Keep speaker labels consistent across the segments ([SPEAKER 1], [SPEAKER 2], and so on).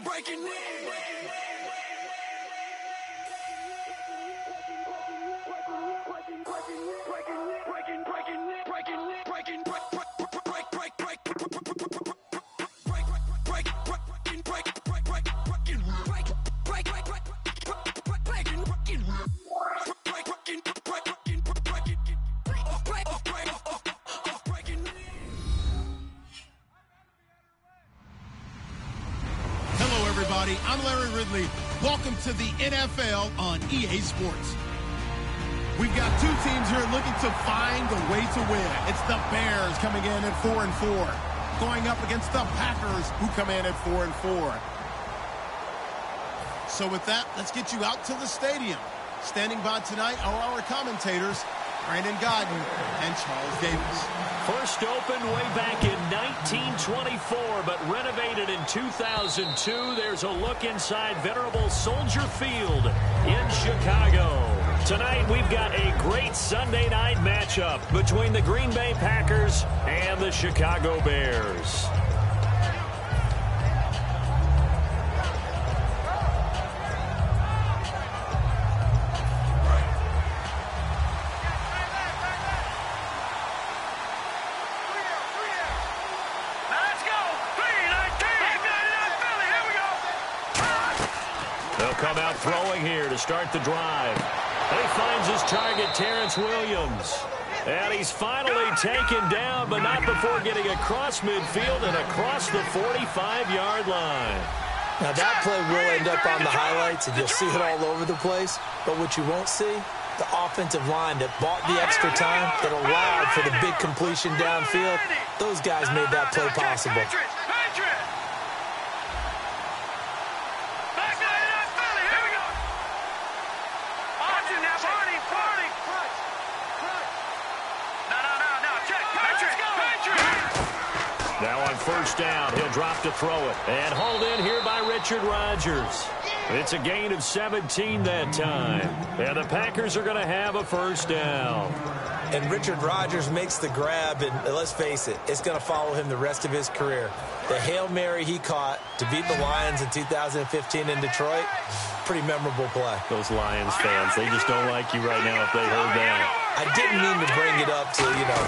[SPEAKER 1] breaking in.
[SPEAKER 2] I'm Larry Ridley. Welcome to the NFL on EA Sports. We've got two teams here looking to find a way to win. It's the Bears coming in at 4-4, going up against the Packers who come in at 4-4. So with that, let's get you out to the stadium. Standing by tonight are our commentators, Brandon Godden and Charles Davis.
[SPEAKER 3] First opened way back in 1924, but renovated in 2002. There's a look inside venerable Soldier Field in Chicago. Tonight, we've got a great Sunday night matchup between the Green Bay Packers and the Chicago Bears. Come out throwing here to start the drive. And he finds his target, Terrence Williams. And he's finally taken down, but not before getting across midfield and across the 45-yard line.
[SPEAKER 4] Now that play will end up on the highlights, and you'll see it all over the place. But what you won't see, the offensive line that bought the extra time, that allowed for the big completion downfield, those guys made that play possible.
[SPEAKER 3] Now on first down, he'll drop to throw it. And hauled in here by Richard Rodgers. It's a gain of 17 that time. And the Packers are going to have a first down.
[SPEAKER 4] And Richard Rodgers makes the grab, and let's face it, it's going to follow him the rest of his career. The Hail Mary he caught to beat the Lions in 2015 in Detroit, pretty memorable play.
[SPEAKER 3] Those Lions fans, they just don't like you right now if they heard that.
[SPEAKER 4] I didn't mean to bring it up to,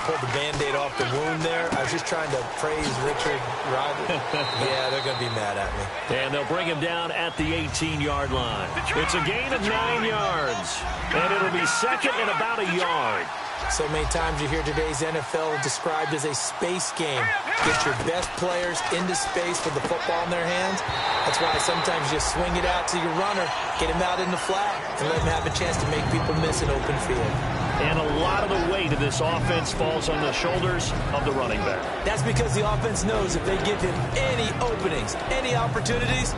[SPEAKER 4] pull the Band-Aid off the wound there. I was just trying to praise Richard Rodgers. Yeah, they're going to be mad at me.
[SPEAKER 3] And they'll bring him down at the 18-yard line. It's a gain of 9 yards. And it'll be second and about a yard.
[SPEAKER 4] So many times you hear today's NFL described as a space game. Get your best players into space with the football in their hands. That's why sometimes you swing it out to your runner, get him out in the flat, and let him have a chance to make people miss an open field.
[SPEAKER 3] And a lot of the weight of this offense falls on the shoulders of the running back.
[SPEAKER 4] That's because the offense knows if they give him any openings, any opportunities,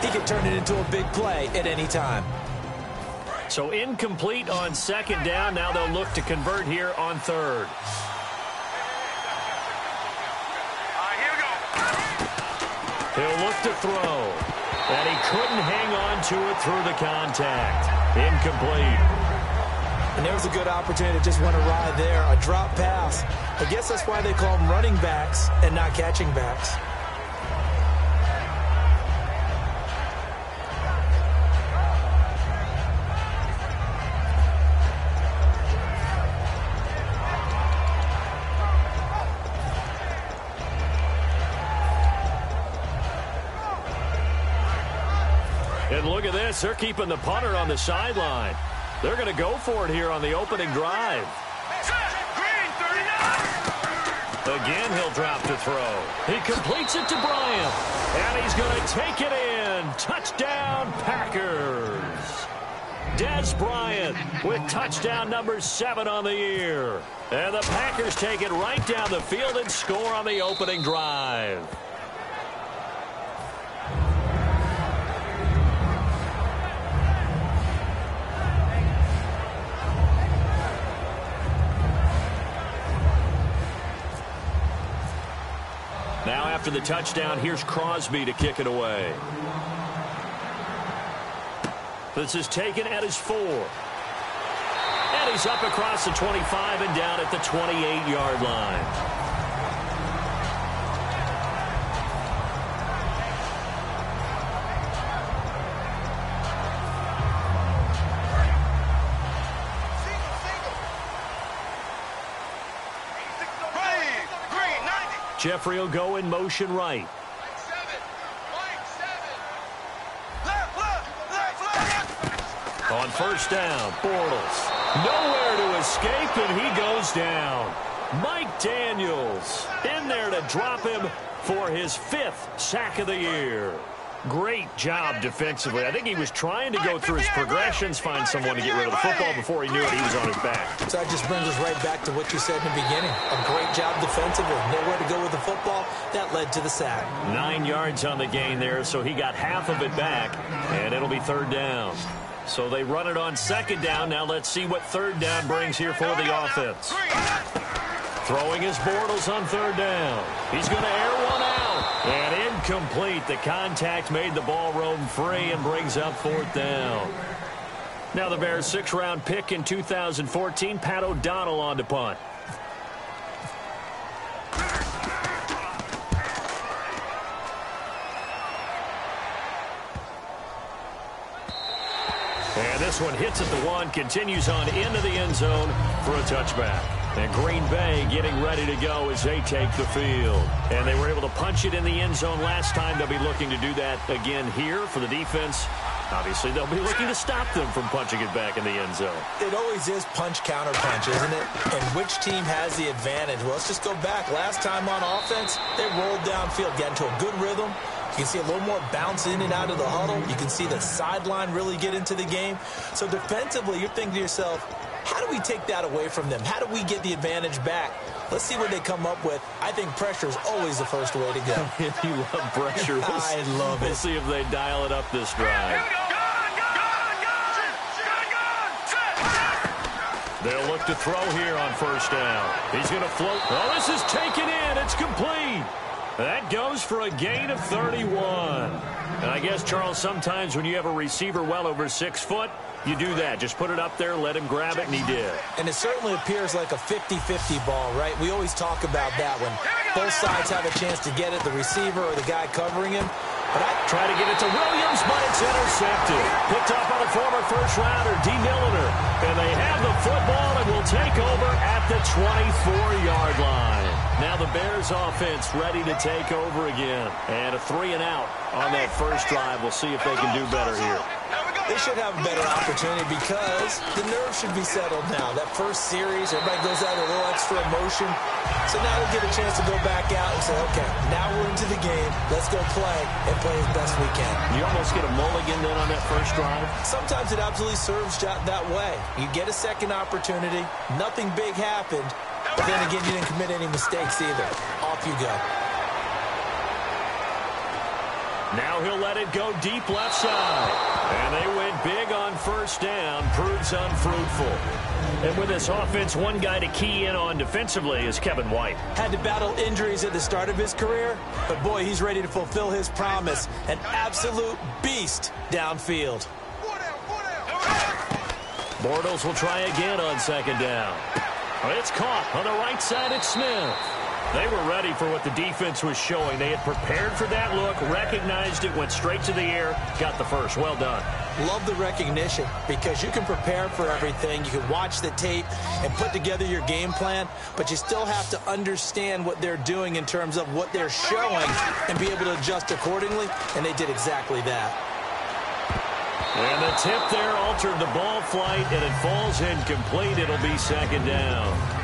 [SPEAKER 4] he can turn it into a big play at any time.
[SPEAKER 3] So incomplete on second down. Now they'll look to convert here on third.
[SPEAKER 1] Here we go.
[SPEAKER 3] He'll look to throw. And he couldn't hang on to it through the contact. Incomplete.
[SPEAKER 4] And there was a good opportunity to just went a ride there, a drop pass. I guess that's why they call them running backs and not catching backs.
[SPEAKER 3] And look at this. They're keeping the punter on the sideline. They're going to go for it here on the opening drive. Again, he'll drop to throw. He completes it to Bryant. And he's going to take it in. Touchdown, Packers. Dez Bryant with touchdown number 7 on the year. And the Packers take it right down the field and score on the opening drive. Now after the touchdown, here's Crosby to kick it away. This is taken at his 4. And he's up across the 25 and down at the 28-yard line. Jeffrey will go in motion right. On first down, Bortles. Nowhere to escape, and he goes down. Mike Daniels in there to drop him for his 5th sack of the year. Great job defensively. I think he was trying to go through his progressions, find someone to get rid of the football. Before he knew it, he was on his back.
[SPEAKER 4] So that just brings us right back to what you said in the beginning. A great job defensively. Nowhere to go with the football. That led to the sack. 9
[SPEAKER 3] yards on the gain there, so he got half of it back, and it'll be third down. So they run it on second down. Now let's see what third down brings here for the offense. Throwing his Bortles on third down. He's going to air one out. And incomplete. The contact made the ball roam free and brings up fourth down. Now the Bears' 6th-round pick in 2014, Pat O'Donnell on to punt. And this one hits at the 1, continues on into the end zone for a touchback. And Green Bay getting ready to go as they take the field. And they were able to punch it in the end zone last time. They'll be looking to do that again here for the defense. Obviously, they'll be looking to stop them from punching it back in the end zone.
[SPEAKER 4] It always is punch-counter-punch, isn't it? And which team has the advantage? Well, let's just go back. Last time on offense, they rolled downfield, got into a good rhythm. You can see a little more bounce in and out of the huddle. You can see the sideline really get into the game. So defensively, you're thinking to yourself, how do we take that away from them? How do we get the advantage back? Let's see what they come up with. I think pressure is always the first way to go.
[SPEAKER 3] You love pressure.
[SPEAKER 4] I love it.
[SPEAKER 3] We'll see if they dial it up this drive. They'll look to throw here on first down. He's going to float. Oh, this is taken in. It's complete. That goes for a gain of 31. And I guess, Charles, sometimes when you have a receiver well over 6 foot, you do that. Just put it up there, let him grab it, and he did.
[SPEAKER 4] And it certainly appears like a 50-50 ball, right? We always talk about that when both sides have a chance to get it, the receiver or the guy covering him. But I
[SPEAKER 3] try to get it to Williams, but it's intercepted. Picked up by the former first-rounder, D. Milliner. And they have the football and will take over at the 24-yard line. Now the Bears offense ready to take over again. And a 3-and-out on that first drive. We'll see if they can do better here.
[SPEAKER 4] They should have a better opportunity because the nerves should be settled now. That first series, everybody goes out with a little extra emotion. So now they'll get a chance to go back out and say, okay, now we're into the game. Let's go play and play as best we can.
[SPEAKER 3] You almost get a mulligan then on that first drive?
[SPEAKER 4] Sometimes it absolutely serves that way. You get a second opportunity. Nothing big happened. But then again, you didn't commit any mistakes either. Off you go.
[SPEAKER 3] Now he'll let it go deep left side. And they went big on first down. Proves unfruitful. And with this offense, one guy to key in on defensively is Kevin White.
[SPEAKER 4] Had to battle injuries at the start of his career, but boy, he's ready to fulfill his promise. An absolute beast downfield.
[SPEAKER 3] Bortles will try again on second down. It's caught on the right side. It's Smith. They were ready for what the defense was showing. They had prepared for that look, recognized it, went straight to the air, got the first. Well done.
[SPEAKER 4] Love the recognition because you can prepare for everything. You can watch the tape and put together your game plan, but you still have to understand what they're doing in terms of what they're showing and be able to adjust accordingly, and they did exactly that.
[SPEAKER 3] And the tip there altered the ball flight, and it falls incomplete. It'll be second down.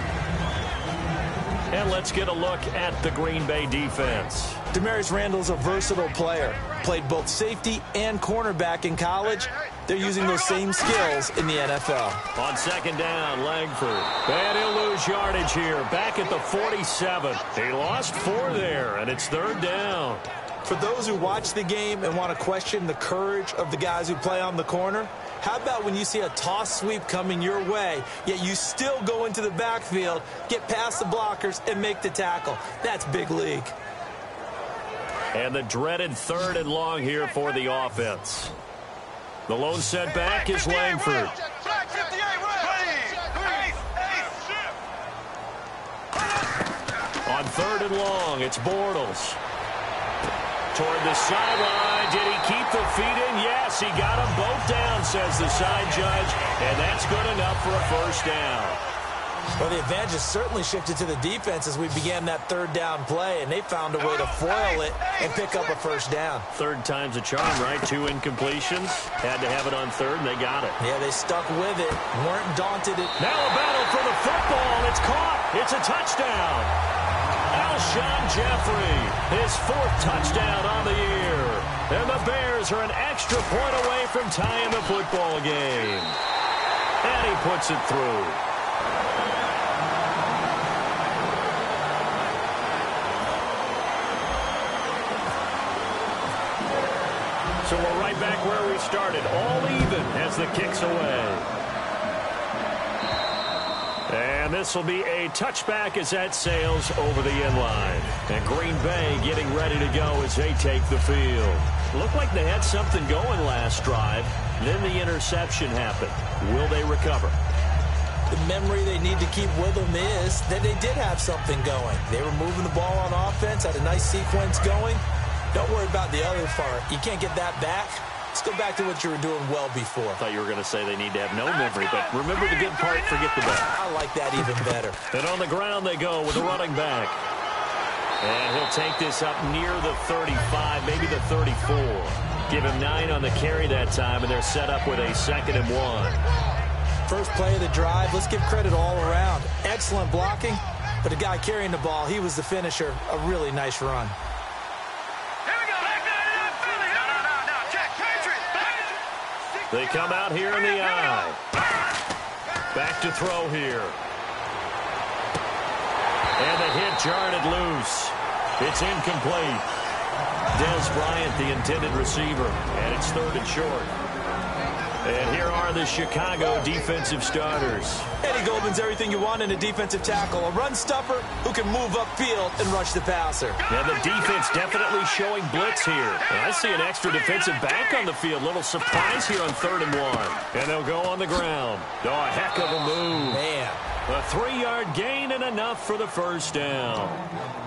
[SPEAKER 3] And let's get a look at the Green Bay defense.
[SPEAKER 4] Demarius Randall's a versatile player. Played both safety and cornerback in college. They're using those same skills in the NFL.
[SPEAKER 3] On second down, Langford. And he'll lose yardage here. Back at the 47. He lost 4 there, and it's third down.
[SPEAKER 4] For those who watch the game and want to question the courage of the guys who play on the corner, how about when you see a toss sweep coming your way, yet you still go into the backfield, get past the blockers, and make the tackle? That's big league.
[SPEAKER 3] And the dreaded 3rd and long here for the offense. The lone setback is Langford. On 3rd and long, it's Bortles. Toward the sideline. Did he keep the feet in? Yes, he got them both down, says the side judge. And that's good enough for a first down.
[SPEAKER 4] Well, the advantage has certainly shifted to the defense as we began that third down play, and they found a way to foil it and pick up a first down.
[SPEAKER 3] Third time's a charm, right? 2 incompletions. Had to have it on third, and they got it.
[SPEAKER 4] Yeah, they stuck with it, weren't daunted.
[SPEAKER 3] Now a battle for the football. It's caught. It's a touchdown. Alshon Jeffrey, his 4th touchdown on the year. And the Bears are an extra point away from tying the football game. And he puts it through. So we're right back where we started, all even as the kick's away. And this will be a touchback as that sails over the end line. And Green Bay getting ready to go as they take the field. Looked like they had something going last drive. Then the interception happened. Will they recover?
[SPEAKER 4] The memory they need to keep with them is that they did have something going. They were moving the ball on offense, had a nice sequence going. Don't worry about the other part. You can't get that back. Let's go back to what you were doing well before.
[SPEAKER 3] I thought you were going to say they need to have no memory, but remember the good part, forget the bad.
[SPEAKER 4] I like that even better.
[SPEAKER 3] And on the ground they go with the running back. And he'll take this up near the 35, maybe the 34. Give him 9 on the carry that time, and they're set up with a 2nd and 1.
[SPEAKER 4] First play of the drive, let's give credit all around. Excellent blocking, but the guy carrying the ball, he was the finisher. A really nice run.
[SPEAKER 3] They come out here in the eye. Back to throw here. And the hit jarred it loose. It's incomplete. Dez Bryant, the intended receiver, and it's 3rd and short. And here are the Chicago defensive starters.
[SPEAKER 4] Eddie Goldman's everything you want in a defensive tackle. A run stuffer who can move upfield and rush the passer.
[SPEAKER 3] And the defense definitely showing blitz here. And I see an extra defensive back on the field. Little surprise here on 3rd and 1. And they'll go on the ground. Oh, a heck of a move.
[SPEAKER 4] Man.
[SPEAKER 3] A 3-yard gain and enough for the first down.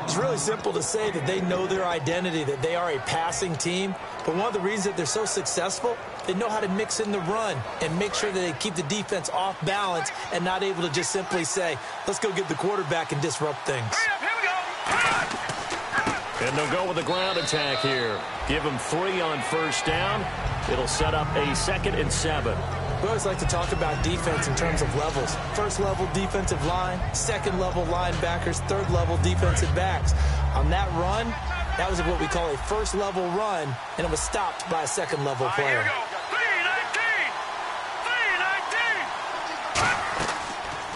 [SPEAKER 4] It's really simple to say that they know their identity, that they are a passing team. But one of the reasons that they're so successful, they know how to mix in the run and make sure that they keep the defense off balance and not able to just simply say, let's go get the quarterback and disrupt things.
[SPEAKER 3] And they'll go with the ground attack here. Give them 3 on first down. It'll set up a 2nd and 7.
[SPEAKER 4] We always like to talk about defense in terms of levels. First level defensive line, second level linebackers, third level defensive backs. On that run, that was what we call a first level run, and it was stopped by a second level player.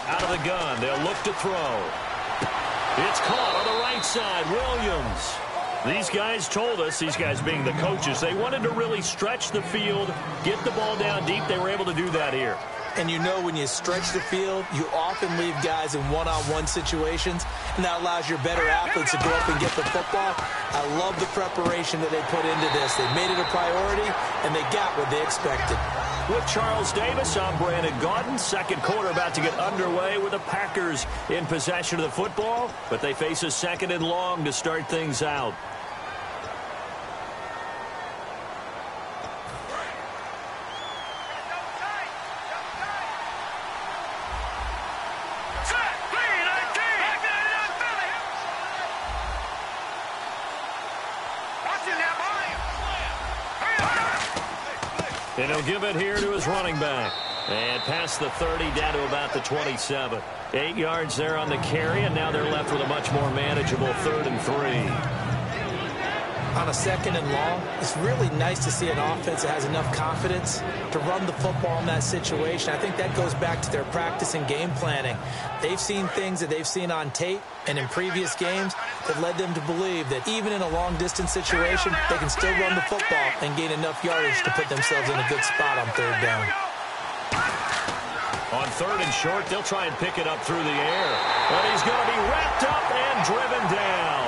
[SPEAKER 3] Out of the gun, they'll look to throw. It's caught on the right side, Williams. These guys told us, these guys being the coaches, they wanted to really stretch the field, get the ball down deep. They were able to do that here.
[SPEAKER 4] And you know when you stretch the field, you often leave guys in one-on-one situations, and that allows your better athletes to go up and get the football. I love the preparation that they put into this. They made it a priority, and they got what they expected.
[SPEAKER 3] With Charles Davis, I'm Brandon Gaudin. Second quarter about to get underway with the Packers in possession of the football, but they face a 2nd and long to start things out. And he'll give it here to his running back. And past the 30, down to about the 27. 8 yards there on the carry, and now they're left with a much more manageable 3rd and 3.
[SPEAKER 4] On a 2nd and long, it's really nice to see an offense that has enough confidence to run the football in that situation. I think that goes back to their practice and game planning. They've seen things that they've seen on tape and in previous games that led them to believe that even in a long-distance situation, they can still run the football and gain enough yardage to put themselves in a good spot on 3rd down.
[SPEAKER 3] On 3rd and short, they'll try and pick it up through the air. But he's going to be wrapped up and driven down.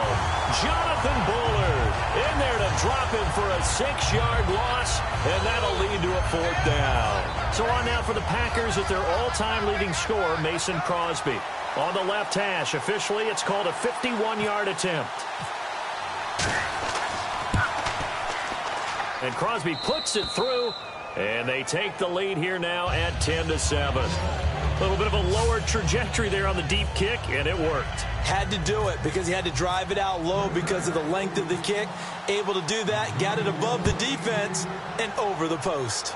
[SPEAKER 3] Jonathan Bullard in there to drop him for a 6-yard loss, and that'll lead to a 4th down. So on now for the Packers at their all-time leading scorer, Mason Crosby. On the left hash, officially it's called a 51-yard attempt. And Crosby puts it through, and they take the lead here now at 10-7. A little bit of a lower trajectory there on the deep kick, and it worked.
[SPEAKER 4] Had to do it because he had to drive it out low because of the length of the kick. Able to do that, got it above the defense and over the post.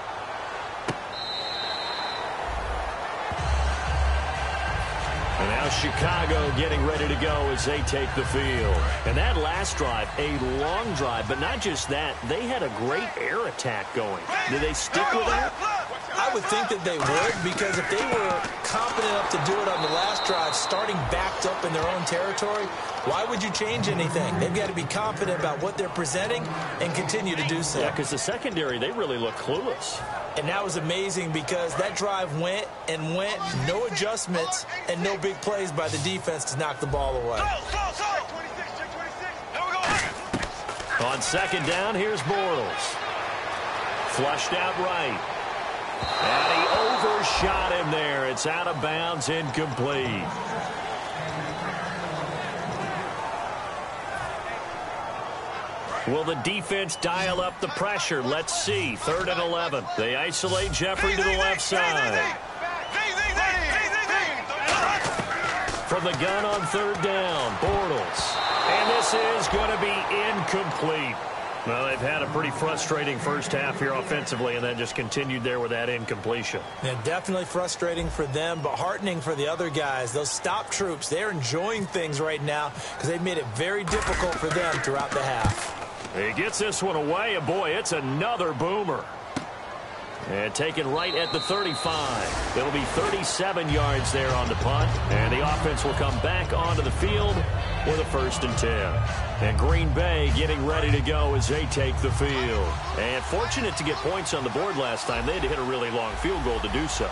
[SPEAKER 3] And now Chicago getting ready to go as they take the field. And that last drive, a long drive, but not just that, they had a great air attack going. Did they stick with that?
[SPEAKER 4] I would think that they would, because if they were confident enough to do it on the last drive, starting backed up in their own territory, why would you change anything? They've got to be confident about what they're presenting and continue to do so.
[SPEAKER 3] Yeah, because the secondary, they really look clueless.
[SPEAKER 4] And that was amazing because that drive went and went, no adjustments and no big plays by the defense to knock the ball away.
[SPEAKER 3] On second down, here's Bortles. Flushed out right. And he overshot him there. It's out of bounds, incomplete. Will the defense dial up the pressure? Let's see. 3rd and 11. They isolate Jeffrey to the left side. From the gun on 3rd down, Bortles. And this is going to be incomplete. Well, they've had a pretty frustrating first half here offensively, and then just continued there with that incompletion.
[SPEAKER 4] Yeah, definitely frustrating for them, but heartening for the other guys. Those stop troops, they're enjoying things right now because they've made it very difficult for them throughout the half.
[SPEAKER 3] He gets this one away, and boy, it's another boomer. And taken right at the 35. It'll be 37 yards there on the punt, and the offense will come back onto the field with a 1st and 10. And Green Bay getting ready to go as they take the field. And fortunate to get points on the board last time. They had to hit a really long field goal to do so.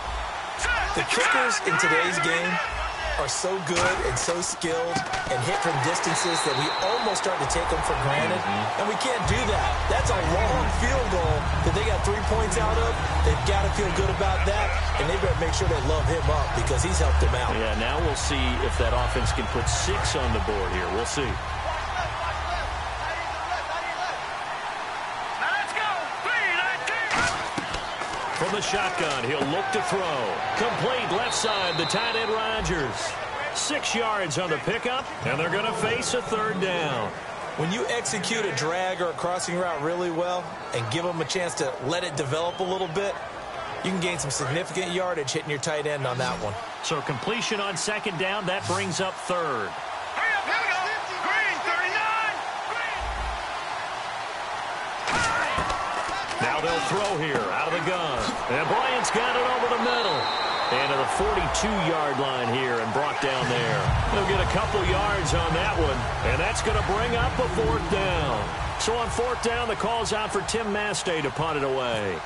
[SPEAKER 4] The kickers in today's game are so good and so skilled and hit from distances that we almost start to take them for granted. And we can't do that. That's a long field goal that they got 3 points out of. They've got to feel good about that, and they better make sure they love him up because he's helped them out.
[SPEAKER 3] Yeah, now we'll see if that offense can put 6 on the board here. We'll see. From the shotgun, he'll look to throw. Complete left side, the tight end Rodgers. 6 yards on the pickup, and they're going to face a 3rd down.
[SPEAKER 4] When you execute a drag or a crossing route really well and give them a chance to let it develop a little bit, you can gain some significant yardage hitting your tight end on that one.
[SPEAKER 3] So completion on 2nd down, that brings up 3rd. Now they'll throw here out of the gun. And Bryant's got it over the middle. And to the 42-yard line here and brought down there. They'll get a couple yards on that one. And that's going to bring up a 4th down. So on 4th down, the call's out for Tim Mastay to punt it away.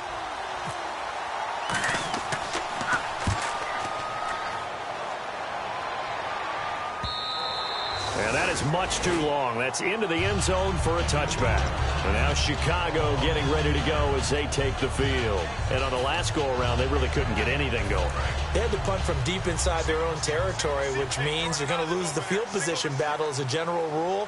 [SPEAKER 3] And that is much too long. That's into the end zone for a touchback. And now Chicago getting ready to go as they take the field. And on the last go-around, they really couldn't get anything going.
[SPEAKER 4] They had to punt from deep inside their own territory, which means they're going to lose the field position battle as a general rule.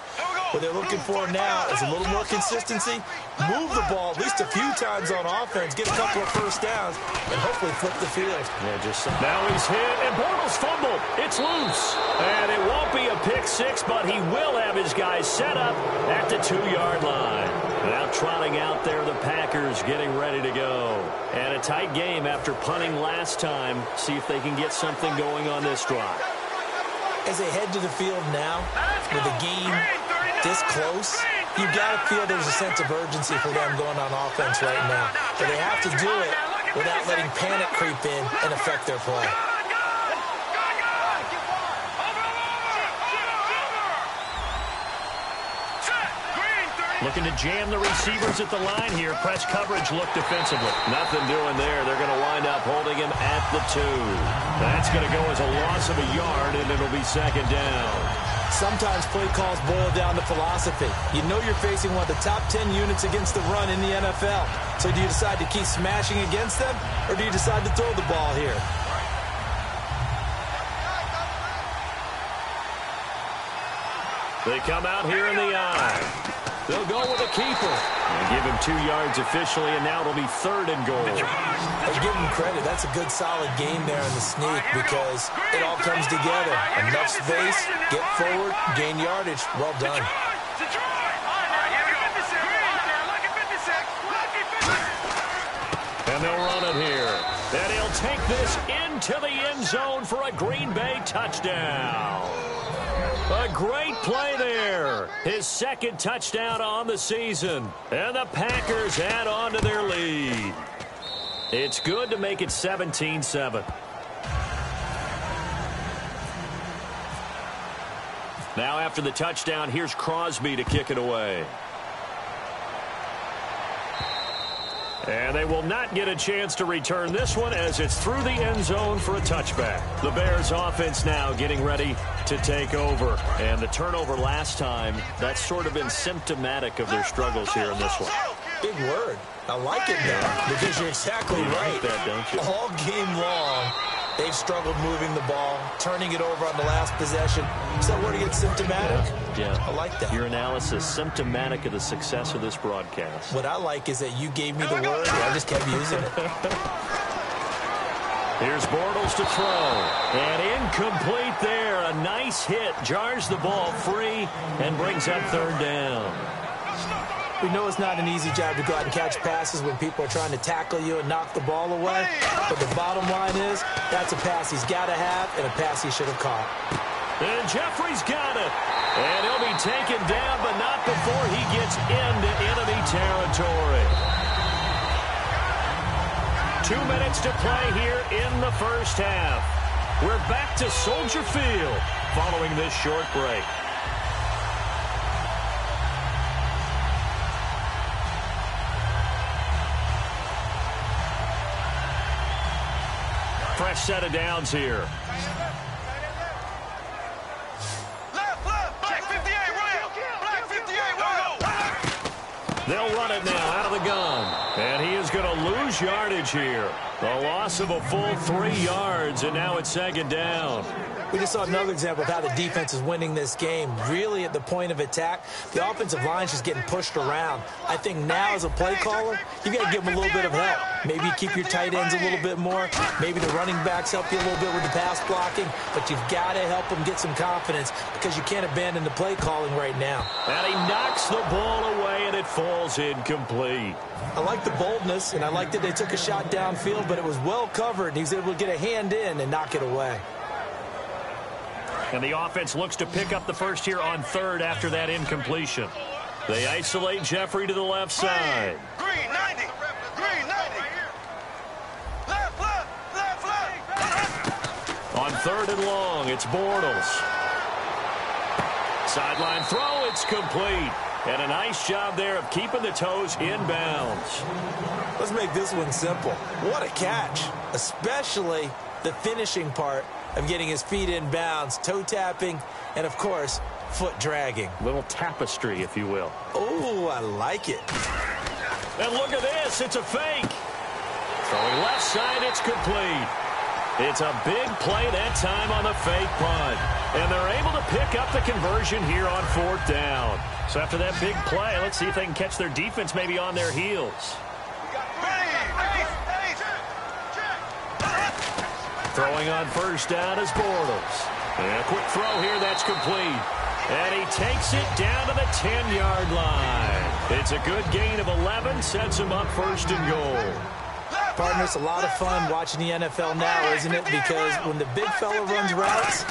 [SPEAKER 4] What they're looking for now is a little more consistency, move the ball at least a few times on offense, get a couple of 1st downs, and hopefully flip the field.
[SPEAKER 3] Yeah, just now he's hit, and Bortles fumbled. It's loose. And it won't be a pick 6, but he will have his guys set up at the 2-yard line. Now trotting out there, the Packers getting ready to go. And a tight game after punting last time. See if they can get something going on this drive.
[SPEAKER 4] As they head to the field now, with the game this close, you've got to feel there's a sense of urgency for them going on offense right now. But they have to do it without letting panic creep in and affect their play.
[SPEAKER 3] Looking to jam the receivers at the line here. Press coverage look defensively. Nothing doing there. They're going to wind up holding him at the 2. That's going to go as a loss of a yard, and it'll be 2nd down.
[SPEAKER 4] Sometimes play calls boil down to philosophy. You know you're facing one of the top 10 units against the run in the NFL. So do you decide to keep smashing against them, or do you decide to throw the ball here?
[SPEAKER 3] They come out here in the eye. They'll go with a keeper. And give him 2 yards officially, and now it'll be 3rd and goal.
[SPEAKER 4] I give him credit. That's a good, solid game there in the sneak because it all comes together. Enough space, get forward, gain yardage. Well done.
[SPEAKER 3] And they'll run it here. And he'll take this into the end zone for a Green Bay touchdown. A great play there. His 2nd touchdown on the season. And the Packers add on to their lead. It's good to make it 17-7. Now after the touchdown, here's Crosby to kick it away. And they will not get a chance to return this one as it's through the end zone for a touchback. The Bears offense now getting ready to take over. And the turnover last time, that's sort of been symptomatic of their struggles here in this one.
[SPEAKER 4] Big word. I like it now because you're exactly right.
[SPEAKER 3] Like that, don't you?
[SPEAKER 4] All game long, they've struggled moving the ball, turning it over on the last possession. Is that where to get symptomatic?
[SPEAKER 3] Yeah.
[SPEAKER 4] I like that.
[SPEAKER 3] Your analysis, symptomatic of the success of this broadcast.
[SPEAKER 4] What I like is that you gave me the word, and I just kept using it.
[SPEAKER 3] Here's Bortles to throw. And incomplete there. A nice hit. Jars the ball free and brings up 3rd down.
[SPEAKER 4] We know it's not an easy job to go out and catch passes when people are trying to tackle you and knock the ball away. But the bottom line is, that's a pass he's got to have and a pass he should have caught.
[SPEAKER 3] And Jeffrey's got it. And he'll be taken down, but not before he gets into enemy territory. 2 minutes to play here in the first half. We're back to Soldier Field following this short break. Fresh set of downs here.
[SPEAKER 1] Left, Black 58, right. Black 58, right.
[SPEAKER 3] They'll run it now out of the gun. And he is going to lose yardage here. A loss of a full 3 yards, and now it's 2nd down.
[SPEAKER 4] We just saw another example of how the defense is winning this game. Really at the point of attack, the offensive line's just getting pushed around. I think now as a play caller, you got to give them a little bit of help. Maybe keep your tight ends a little bit more. Maybe the running backs help you a little bit with the pass blocking. But you've got to help them get some confidence because you can't abandon the play calling right now.
[SPEAKER 3] And he knocks the ball away, and it falls incomplete.
[SPEAKER 4] I like the boldness, and I like that they took a shot downfield, but it was well covered, and he was able to get a hand in and knock it away.
[SPEAKER 3] And the offense looks to pick up the first here on 3rd after that incompletion. They isolate Jeffrey to the left side.
[SPEAKER 1] Green 90. Green 90. Left.
[SPEAKER 3] On 3rd and long, it's Bortles. Sideline throw, it's complete. And a nice job there of keeping the toes in bounds.
[SPEAKER 4] Let's make this one simple. What a catch, especially the finishing part of getting his feet in bounds, toe tapping, and of course, foot dragging.
[SPEAKER 3] Little tapestry, if you will.
[SPEAKER 4] Oh, I like it.
[SPEAKER 3] And look at this, it's a fake. Throwing left side, it's complete. It's a big play that time on the fake punt. And they're able to pick up the conversion here on 4th down. So after that big play, let's see if they can catch their defense maybe on their heels. Throwing on 1st down is Bortles. And a quick throw here, that's complete. And he takes it down to the 10-yard line. It's a good gain of 11, sets him up 1st and goal.
[SPEAKER 4] Partner, it's a lot of fun watching the NFL now, isn't it? Because when the big fella runs routes,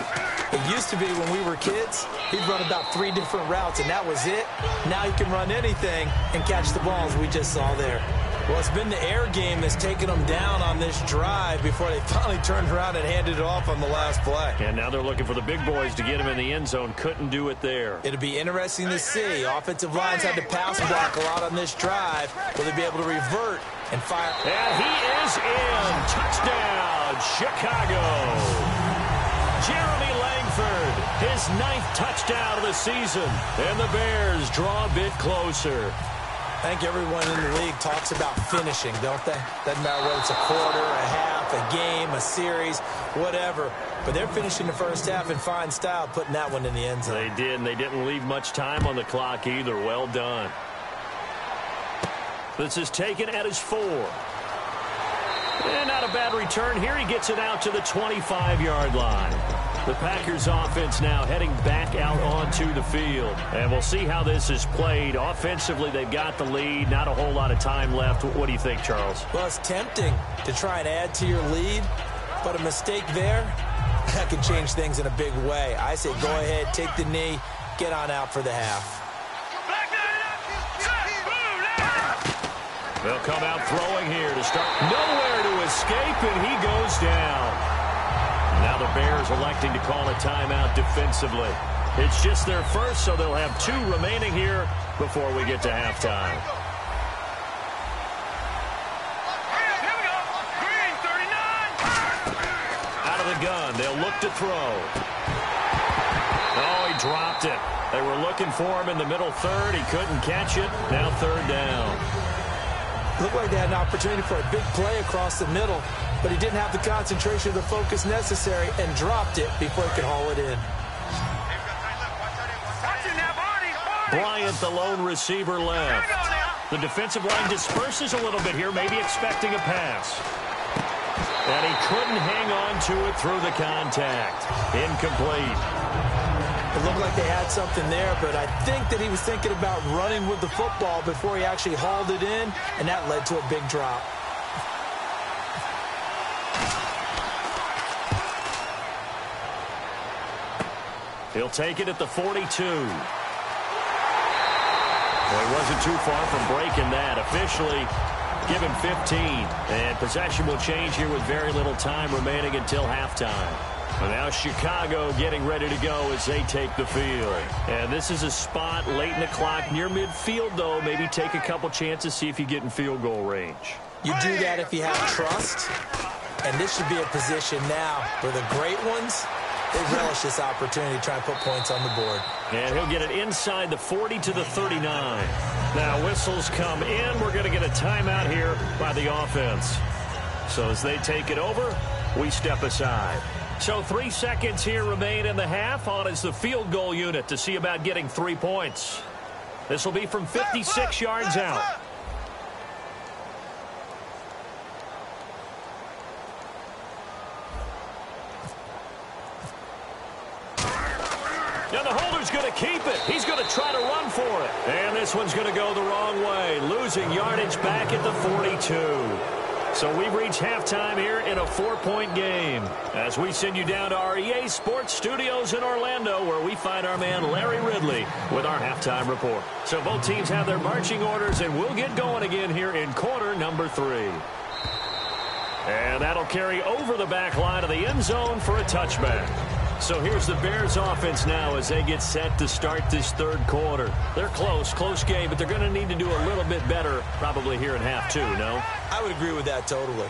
[SPEAKER 4] it used to be when we were kids, he'd run about 3 different routes, and that was it. Now he can run anything and catch the balls we just saw there. Well, it's been the air game that's taken them down on this drive before they finally turned around and handed it off on the last play.
[SPEAKER 3] And now they're looking for the big boys to get him in the end zone. Couldn't do it there.
[SPEAKER 4] It'll be interesting to see. Offensive lines had to pass block a lot on this drive. Will they be able to revert and fire?
[SPEAKER 3] And he is in. Touchdown, Chicago. Jeremy Langford, his 9th touchdown of the season. And the Bears draw a bit closer.
[SPEAKER 4] I think everyone in the league talks about finishing, don't they? Doesn't matter whether it's a quarter, a half, a game, a series. whatever. But they're finishing the first half in fine style, putting that one in the end zone.
[SPEAKER 3] They did, and they didn't leave much time on the clock either. Well done. This is taken at his 4. And not a bad return here. He gets it out to the 25-yard line. The Packers offense now heading back out onto the field. And we'll see how this is played. Offensively, they've got the lead. Not a whole lot of time left. What do you think, Charles?
[SPEAKER 4] Well, it's tempting to try and add to your lead, but a mistake there, that can change things in a big way. I say go ahead, take the knee, get on out for the half.
[SPEAKER 3] They'll come out throwing here to start. Nowhere to escape, and he goes down. Now the Bears electing to call a timeout defensively. It's just their first, so they'll have 2 remaining here before we get to halftime.
[SPEAKER 1] Here we go. Green, 39.
[SPEAKER 3] Out of the gun, they'll look to throw. Oh, he dropped it. They were looking for him in the middle third. He couldn't catch it. Now 3rd down.
[SPEAKER 4] Looked like they had an opportunity for a big play across the middle, but he didn't have the concentration or the focus necessary and dropped it before he could haul it in.
[SPEAKER 3] Bryant, the lone receiver, left. The defensive line disperses a little bit here, maybe expecting a pass. And he couldn't hang on to it through the contact. Incomplete.
[SPEAKER 4] It looked like they had something there, but I think that he was thinking about running with the football before he actually hauled it in, and that led to a big drop.
[SPEAKER 3] He'll take it at the 42. Well, he wasn't too far from breaking that. Officially, give him 15. And possession will change here with very little time remaining until halftime. And now Chicago getting ready to go as they take the field. And this is a spot late in the clock near midfield, though. Maybe take a couple chances, see if you get in field goal range.
[SPEAKER 4] You do that if you have trust. And this should be a position now where the great ones, they relish this opportunity to try and put points on the board.
[SPEAKER 3] And he'll get it inside the 40 to the 39. Now whistles come in. We're going to get a timeout here by the offense. So as they take it over, we step aside. So 3 seconds here remain in the half. On is the field goal unit to see about getting 3 points. This will be from 56 yards out. Now the holder's going to keep it. He's going to try to run for it. And this one's going to go the wrong way, losing yardage back at the 42. So we've reached halftime here in a 4-point game as we send you down to our EA Sports Studios in Orlando, where we find our man Larry Ridley with our halftime report. So both teams have their marching orders, and we'll get going again here in quarter number 3. And that'll carry over the back line of the end zone for a touchback. So here's the Bears offense now as they get set to start this 3rd quarter. They're close game, but they're going to need to do a little bit better probably here in half 2, no?
[SPEAKER 4] I would agree with that totally.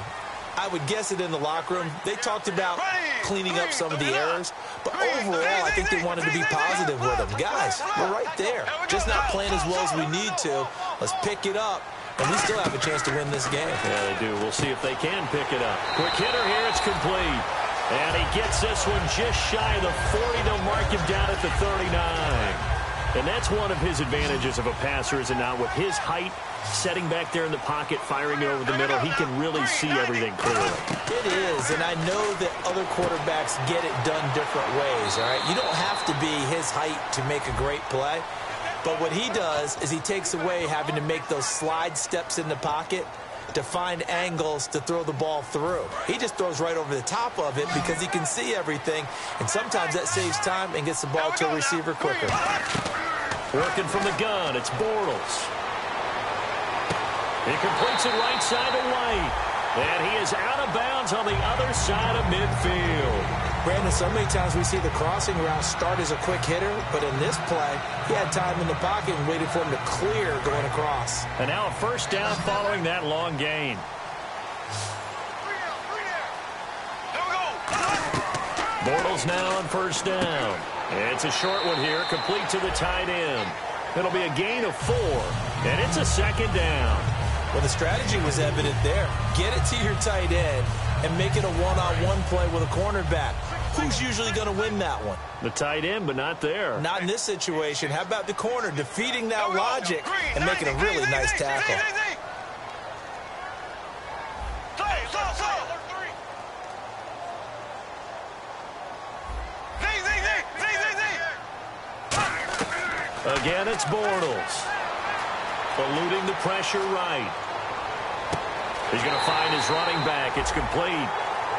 [SPEAKER 4] I would guess it in the locker room. They talked about cleaning up some of the errors, but overall I think they wanted to be positive with them. Guys, we're right there. Just not playing as well as we need to. Let's pick it up, and we still have a chance to win this game.
[SPEAKER 3] Yeah, they do. We'll see if they can pick it up. Quick hitter here. It's complete. And he gets this one just shy of the 40. They'll mark him down at the 39. And that's one of his advantages of a passer, is it not? With his height, setting back there in the pocket, firing it over the middle, he can really see everything clearly.
[SPEAKER 4] It is, and I know that other quarterbacks get it done different ways, all right? You don't have to be his height to make a great play. But what he does is he takes away having to make those slide steps in the pocket to find angles to throw the ball through. He just throws right over the top of it because he can see everything, and sometimes that saves time and gets the ball to a receiver quicker.
[SPEAKER 3] Working from the gun, it's Bortles. He completes it right side to White. And he is out of bounds on the other side of midfield.
[SPEAKER 4] Brandon, so many times we see the crossing route start as a quick hitter, but in this play, he had time in the pocket and waited for him to clear going across.
[SPEAKER 3] And now a first down following that long gain. Bortles now on first down. It's a short one here, complete to the tight end. It'll be a gain of 4, and it's a second down.
[SPEAKER 4] Well, the strategy was evident there. Get it to your tight end and make it a one-on-one play with a cornerback. Who's usually going to win that one?
[SPEAKER 3] The tight end, but not there.
[SPEAKER 4] Not in this situation. How about the corner defeating that logic and making a really nice tackle?
[SPEAKER 3] Again, it's Bortles. Eluding the pressure right. He's going to find his running back. It's complete.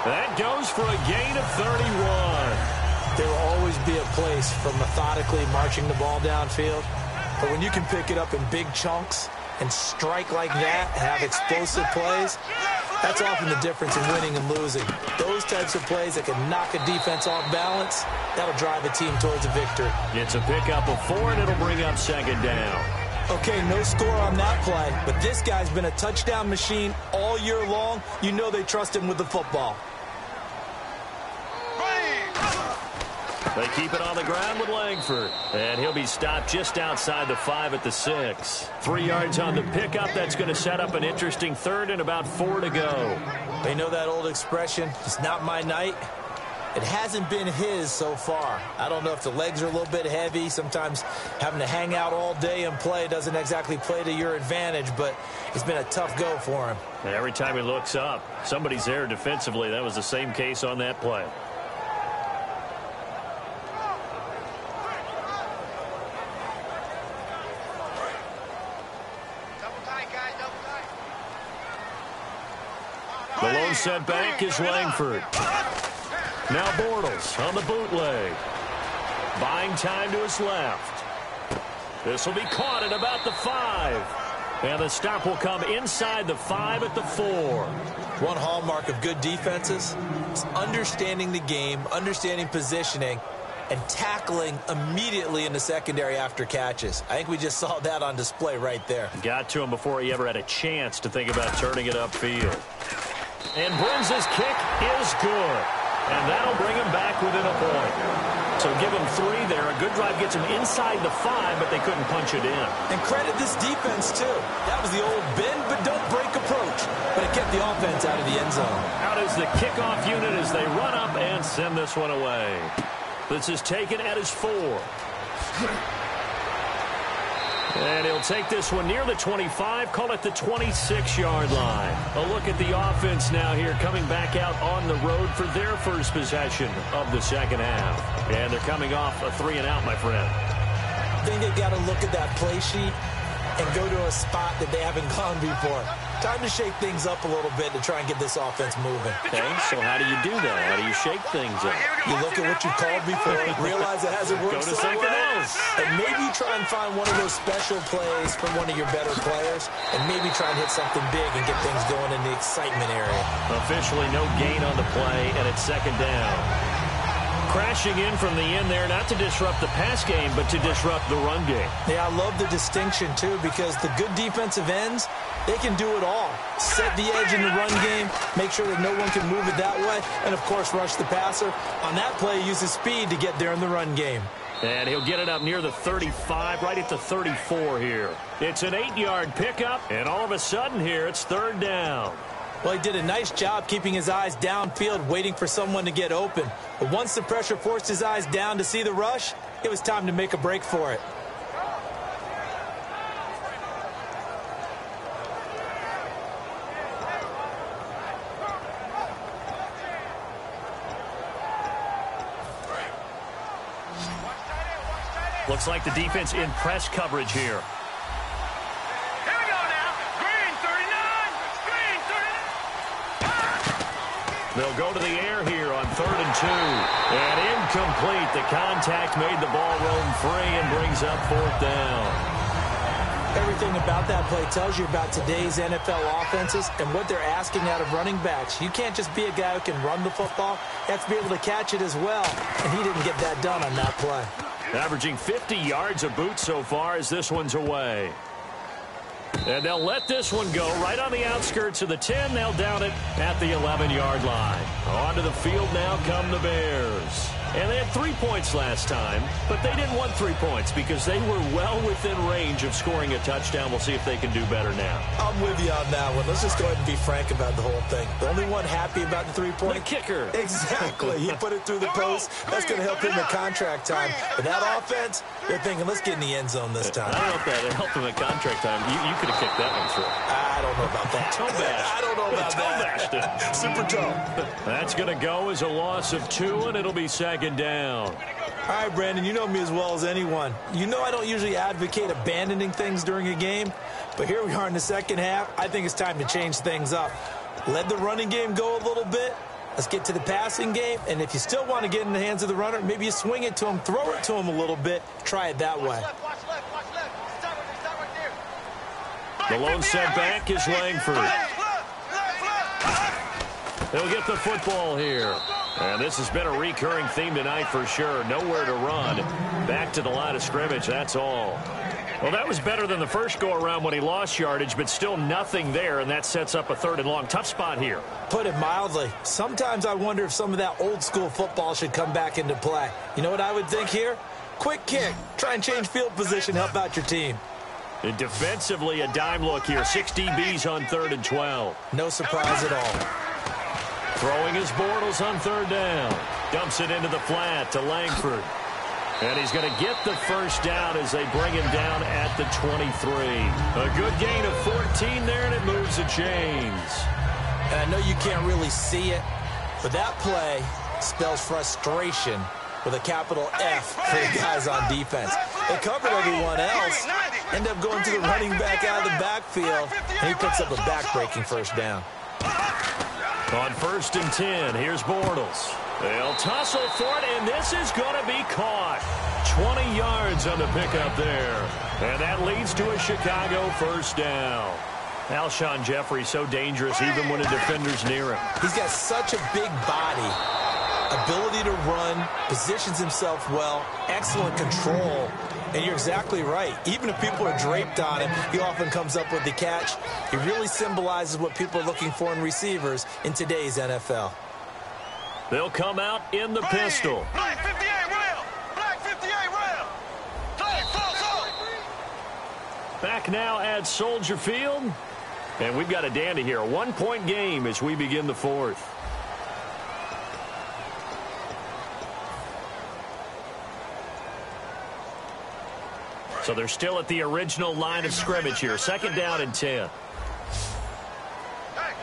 [SPEAKER 3] That goes for a gain of 31.
[SPEAKER 4] There will always be a place for methodically marching the ball downfield. But when you can pick it up in big chunks and strike like that, have explosive plays, that's often the difference in winning and losing. Those types of plays that can knock a defense off balance, that'll drive a team towards a victory.
[SPEAKER 3] It's a pickup of 4, and it'll bring up second down.
[SPEAKER 4] Okay, no score on that play, but this guy's been a touchdown machine all year long. You know they trust him with the football.
[SPEAKER 3] They keep it on the ground with Langford. And he'll be stopped just outside the 5 at the 6. 3 yards on the pickup. That's going to set up an interesting third and about 4 to go.
[SPEAKER 4] They know that old expression, it's not my night. It hasn't been his so far. I don't know if the legs are a little bit heavy. Sometimes having to hang out all day and play doesn't exactly play to your advantage, but it's been a tough go for him.
[SPEAKER 3] And every time he looks up, somebody's there defensively. That was the same case on that play. The lone setback is Langford. Now Bortles on the bootleg. Buying time to his left. This will be caught at about the 5. And the stop will come inside the 5 at the 4.
[SPEAKER 4] One hallmark of good defenses is understanding the game, understanding positioning, and tackling immediately in the secondary after catches. I think we just saw that on display right there.
[SPEAKER 3] Got to him before he ever had a chance to think about turning it upfield. And Burns' kick is good. And that'll bring him back within a point. So give him 3 there. A good drive gets him inside the 5, but they couldn't punch it in.
[SPEAKER 4] And credit this defense, too. That was the old bend but don't break approach. But it kept the offense out of the end zone.
[SPEAKER 3] Out is the kickoff unit as they run up and send this one away. This is taken at his 4. And he'll take this one near the 25, call it the 26-yard line. A look at the offense now here, coming back out on the road for their first possession of the second half. And they're coming off a 3-and-out, my friend.
[SPEAKER 4] I think they've got to look at that play sheet and go to a spot that they haven't gone before. Time to shake things up a little bit to try and get this offense moving.
[SPEAKER 3] Okay, so how do you do that? How do you shake things up?
[SPEAKER 4] You look at what you called before, realize it hasn't worked
[SPEAKER 3] Go to
[SPEAKER 4] so
[SPEAKER 3] something
[SPEAKER 4] well,
[SPEAKER 3] else.
[SPEAKER 4] and maybe try and find one of those special plays from one of your better players, and maybe try and hit something big and get things going in the excitement area.
[SPEAKER 3] Officially no gain on the play, and it's second down. Crashing in from the end there, not to disrupt the pass game, but to disrupt the run game.
[SPEAKER 4] Yeah, I love the distinction, too, because the good defensive ends, they can do it all. Set the edge in the run game, make sure that no one can move it that way, and, of course, rush the passer. On that play, use his speed to get there in the run game.
[SPEAKER 3] And he'll get it up near the 35, right at the 34 here. It's an 8-yard pickup, and all of a sudden here, it's third down.
[SPEAKER 4] Well, he did a nice job keeping his eyes downfield, waiting for someone to get open. But once the pressure forced his eyes down to see the rush, it was time to make a break for it.
[SPEAKER 3] Looks like the defense in press coverage here.
[SPEAKER 1] Here we go now. Green 39. Green 39.
[SPEAKER 3] They'll go to the air here on 3rd and 2. And incomplete. The contact made the ball roam free and brings up 4th down.
[SPEAKER 4] Everything about that play tells you about today's NFL offenses and what they're asking out of running backs. You can't just be a guy who can run the football. You have to be able to catch it as well. And he didn't get that done on that play.
[SPEAKER 3] Averaging 50 yards a boot so far as this one's away. And they'll let this one go right on the outskirts of the 10. They'll down it at the 11-yard line. Onto the field now come the Bears. And they had 3 points last time, but they didn't want 3 points because they were well within range of scoring a touchdown. We'll see if they can do better now.
[SPEAKER 4] I'm with you on that one. Let's just go ahead and be frank about the whole thing. The only one happy about the 3-point?
[SPEAKER 3] The kicker.
[SPEAKER 4] Exactly. He put it through the post. That's going to help him in contract time. But that offense, they're thinking, let's get in the end zone this time.
[SPEAKER 3] I don't know if that helped him in contract time. You could have kicked that one through.
[SPEAKER 4] I don't know about that.
[SPEAKER 3] Toe bash.
[SPEAKER 4] I don't know about that. Super toe.
[SPEAKER 3] That's going to go as a loss of 2, and it'll be second down.
[SPEAKER 4] All right, Brandon, you know me as well as anyone. You know I don't usually advocate abandoning things during a game, but here we are in the second half. I think it's time to change things up. Let the running game go a little bit. Let's get to the passing game, and if you still want to get in the hands of the runner, maybe you swing it to him, throw it to him a little bit, try it that way.
[SPEAKER 3] The lone setback is Langford. He'll get the football here. And this has been a recurring theme tonight for sure. Nowhere to run. Back to the line of scrimmage, that's all. Well, that was better than the first go-around when he lost yardage, but still nothing there, and that sets up a 3rd and long. Tough spot here.
[SPEAKER 4] Put it mildly. Sometimes I wonder if some of that old-school football should come back into play. You know what I would think here? Quick kick. Try and change field position, help out your team.
[SPEAKER 3] And defensively, a dime look here. 6 DBs on 3rd and 12.
[SPEAKER 4] No surprise at all.
[SPEAKER 3] Throwing his Bortles on 3rd down. Dumps it into the flat to Langford. And he's going to get the first down as they bring him down at the 23. A good gain of 14 there, and it moves the chains.
[SPEAKER 4] And I know you can't really see it, but that play spells frustration with a capital F for the guys on defense. They covered everyone else, end up going to the running back out of the backfield, and he picks up a back-breaking first down.
[SPEAKER 3] On 1st and 10, here's Bortles. They'll tussle for it, and this is going to be caught. 20 yards on the pickup there. And that leads to a Chicago first down. Alshon Jeffrey so dangerous even when a defender's near him.
[SPEAKER 4] He's got such a big body, ability to run, positions himself well, excellent control. And you're exactly right. Even if people are draped on him, he often comes up with the catch. He really symbolizes what people are looking for in receivers in today's NFL.
[SPEAKER 3] They'll come out in the pistol.
[SPEAKER 1] Black 58 rail. Black 58 rail. Flag falls off.
[SPEAKER 3] Back now at Soldier Field. And we've got a dandy here. A 1-point game as we begin the 4th. So they're still at the original line of scrimmage here. 2nd down and 10.
[SPEAKER 1] Black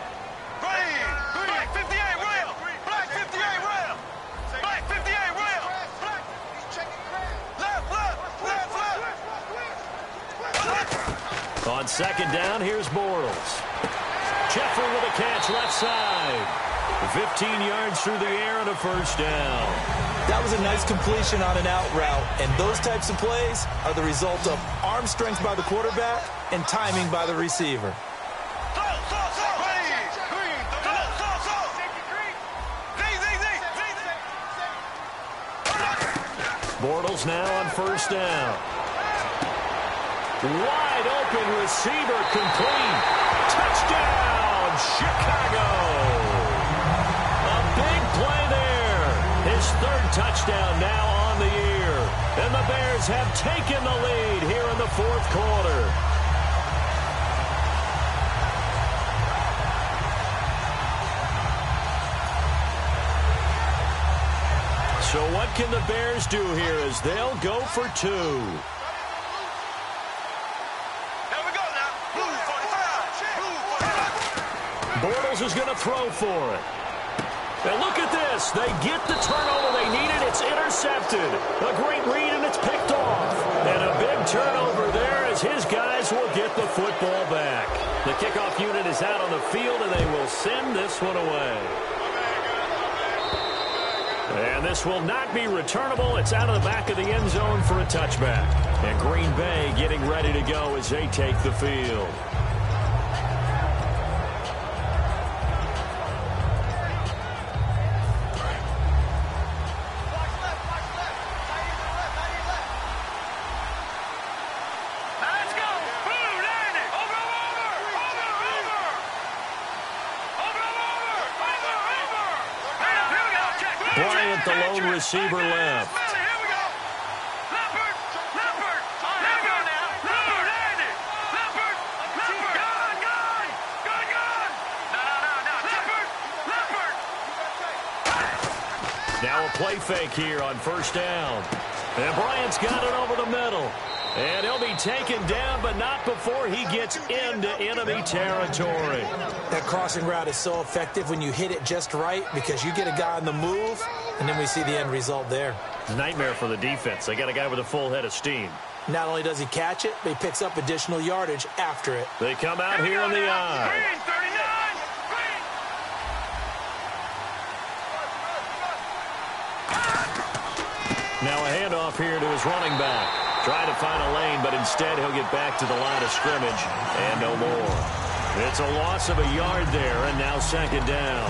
[SPEAKER 1] 58 rail. Black 58 rail. Black 58 rail. Left.
[SPEAKER 3] On 2nd down, here's Bortles. Jeffrey with a catch left side. 15 yards through the air and a first down.
[SPEAKER 4] That was a nice completion on an out route, and those types of plays are the result of arm strength by the quarterback and timing by the receiver.
[SPEAKER 3] Bortles now on 1st down. Wide open receiver complete. Touchdown, Chicago. A big play there. His 3rd touchdown now on the year. And the Bears have taken the lead here in the 4th quarter. So what can the Bears do here as they'll go for 2?
[SPEAKER 1] There we go now. Blue 45.
[SPEAKER 3] Bortles is going to throw for it. And look at this. They get the turnover they needed. It's intercepted. A great read, and it's picked off. And a big turnover there as his guys will get the football back. The kickoff unit is out on the field, and they will send this one away. And this will not be returnable. It's out of the back of the end zone for a touchback. And Green Bay getting ready to go as they take the field. Bryant, the lone receiver left.
[SPEAKER 1] Here we go. Leopard. Leopard. Here we go now. Leopard. Andy. Leopard. Leopard. Gun. Gun. Gun. Gun. No. Leopard. Leopard.
[SPEAKER 3] Now a play fake here on first down. And Bryant's got it over the middle. And he'll be taken down, but not before he gets into enemy territory.
[SPEAKER 4] That crossing route is so effective when you hit it just right because you get a guy on the move, and then we see the end result there.
[SPEAKER 3] Nightmare for the defense. They got a guy with a full head of steam.
[SPEAKER 4] Not only does he catch it, but he picks up additional yardage after it.
[SPEAKER 3] They come out here in the eye.
[SPEAKER 1] Green, 39.
[SPEAKER 3] Now a handoff here to his running back. Trying to find a lane, but instead he'll get back to the line of scrimmage and no more. It's a loss of a yard there, and now second down.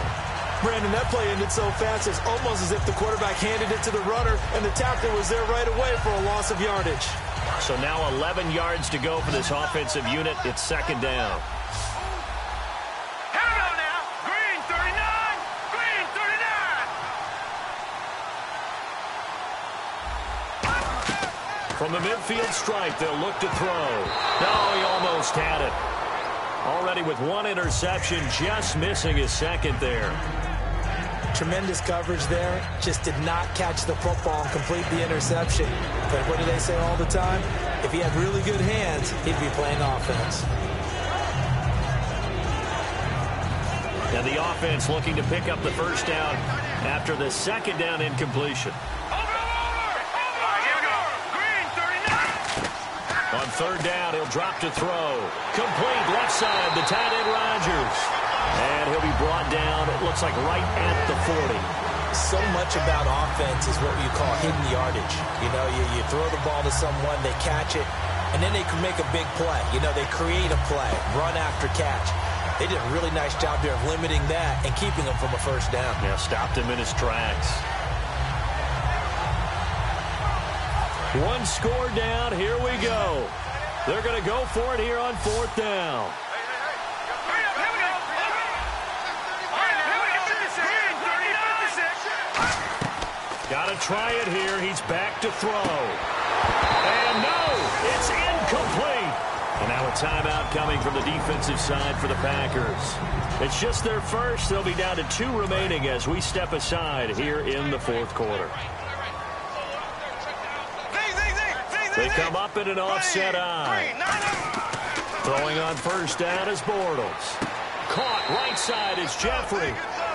[SPEAKER 4] Brandon, that play ended so fast, it's almost as if the quarterback handed it to the runner, and the tackler was there right away for a loss of yardage.
[SPEAKER 3] So now 11 yards to go for this offensive unit. It's second down.
[SPEAKER 1] Here we go now. Green, 39. Green, 39.
[SPEAKER 3] From the midfield stripe, they'll look to throw. No, he almost had it. Already with one interception, just missing his second there.
[SPEAKER 4] Tremendous coverage there. Just did not catch the football and complete the interception. But what do they say all the time? If he had really good hands, he'd be playing offense.
[SPEAKER 3] And the offense looking to pick up the first down after the second down incompletion. On third down, he'll drop to throw. Complete left side, the tight end Rodgers. And he'll be brought down, it looks like right at the 40.
[SPEAKER 4] So much about offense is what you call hidden yardage. You know, you throw the ball to someone, they catch it, and then they can make a big play. You know, they create a play, run after catch. They did a really nice job there of limiting that and keeping him from a first down.
[SPEAKER 3] Yeah, stopped him in his tracks. One score down, here we go. They're going to go for it here on fourth down. Got to try it here. He's back to throw. And no, it's incomplete. And now a timeout coming from the defensive side for the Packers. It's just their first. They'll be down to 2 remaining as we step aside here in the fourth quarter. They come up in an offset eye. Throwing on first down is Bortles. Caught right side is Jeffrey.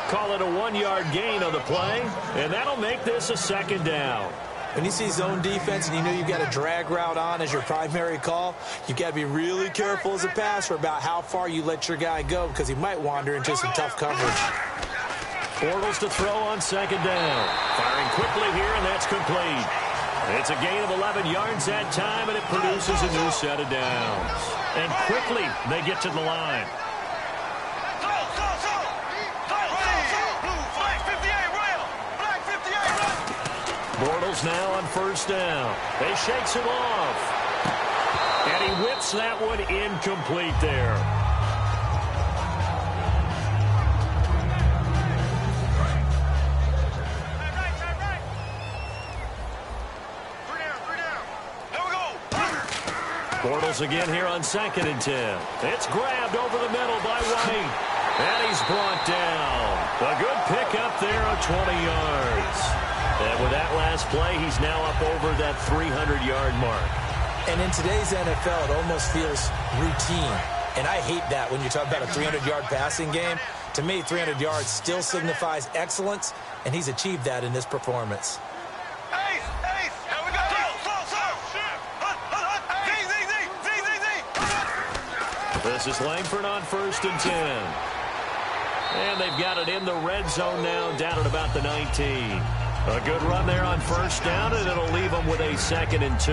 [SPEAKER 3] Call it a 1-yard gain on the play, and that'll make this a second down.
[SPEAKER 4] When you see zone defense and you know you've got a drag route on as your primary call, you've got to be really careful as a passer about how far you let your guy go because he might wander into some tough coverage.
[SPEAKER 3] Bortles to throw on second down. Firing quickly here, and that's complete. It's a gain of 11 yards that time, and it produces a new set of downs. And quickly, they get to the line. Bortles now on first down. They shakes him off. And he whips that one incomplete there. Bortles again here on 2nd and 10. It's grabbed over the middle by White. And he's brought down. A good pickup there of 20 yards. And with that last play, he's now up over that 300-yard mark.
[SPEAKER 4] And in today's NFL, it almost feels routine. And I hate that when you talk about a 300-yard passing game. To me, 300 yards still signifies excellence, and he's achieved that in this performance.
[SPEAKER 3] This is Langford on 1st and 10. And they've got it in the red zone now, down at about the 19. A good run there on first down, and it'll leave them with a 2nd and 2.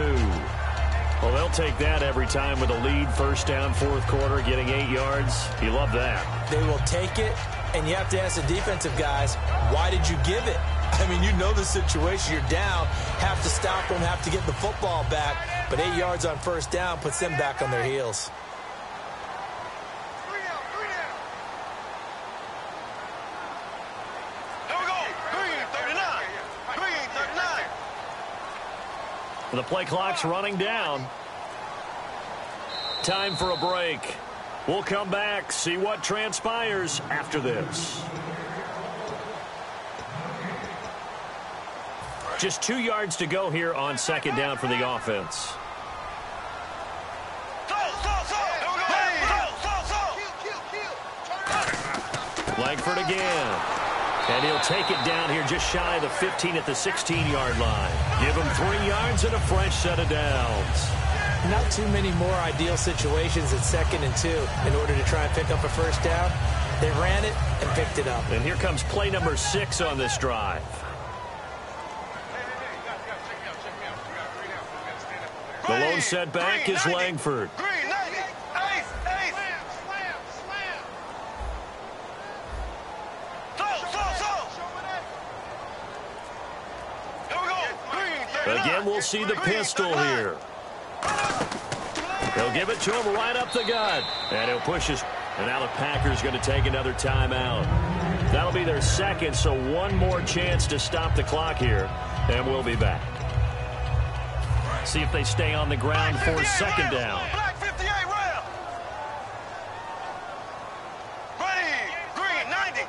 [SPEAKER 3] Well, they'll take that every time with a lead. First down, fourth quarter, getting 8 yards. You love that.
[SPEAKER 4] They will take it, and you have to ask the defensive guys, why did you give it? I mean, you know the situation. You're down, have to stop them, have to get the football back. But 8 yards on first down puts them back on their heels.
[SPEAKER 3] The play clock's running down. Time for a break. We'll come back, see what transpires after this. Just 2 yards to go here on second down for the offense. Langford again. And he'll take it down here just shy of the 15 at the 16-yard line. Give him 3 yards and a fresh set of downs.
[SPEAKER 4] Not too many more ideal situations at 2nd and 2 in order to try and pick up a first down. They ran it and picked it up.
[SPEAKER 3] And here comes play number 6 on this drive. The lone setback is Langford. Again, we'll see the pistol here. He'll give it to him right up the gut. And he'll push his. And now the Packers going to take another timeout. That'll be their second, so one more chance to stop the clock here. And we'll be back. See if they stay on the ground for second down.
[SPEAKER 1] Black 58 round. Ready, green 90.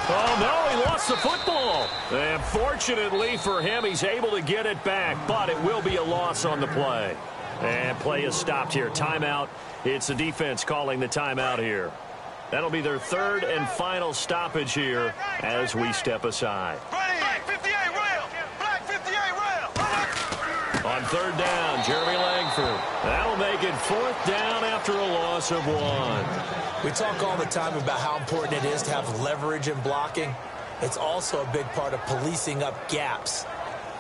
[SPEAKER 3] Oh, no, he lost the football. And fortunately for him, he's able to get it back, but it will be a loss on the play. And play is stopped here. Timeout. It's the defense calling the timeout here. That'll be their third and final stoppage here as we step aside.
[SPEAKER 1] Black 58 round. Black 58 round.
[SPEAKER 3] On third down, Jeremy Langford. That'll make it 4th down after a loss of 1.
[SPEAKER 4] We talk all the time about how important it is to have leverage in blocking. It's also a big part of policing up gaps.